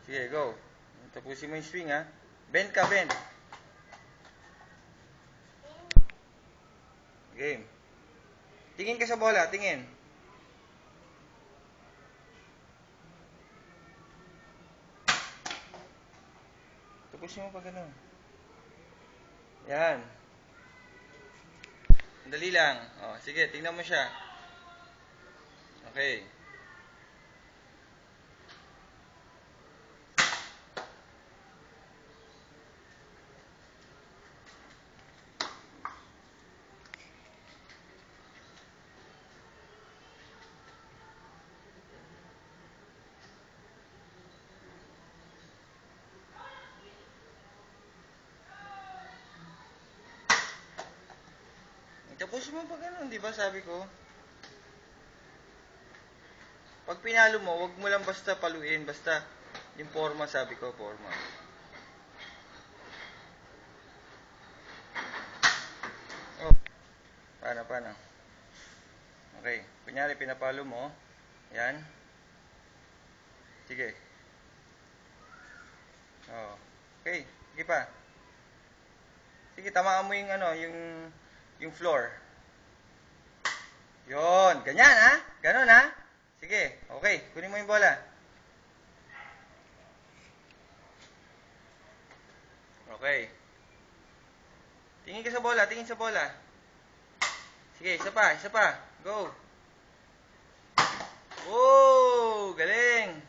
Sige, go. Tapusin mo yung swing, ha. Bend ka, bend. Game. Tingin ka sa bola, tingin. Tapusin mo pa ganun. Yan. Dali lang. O, sige, tingnan mo siya. Okay. Tapusin mo pa ganun, di ba sabi ko? Pag pinalo mo, wag mo lang basta paluin, basta yung forma, sabi ko, forma. Oh, paano? Okay, kunyari pinapalo mo, yan. Sige. Oh, okay, sige pa. Sige, tamaan mo yung yung floor. Yon, ganyan ha? Ganon ha? Sige, okay, kunin mo yung bola. Okay. Tingin ka sa bola, tingin sa bola. Sige, isa pa. Go. Oh, galing.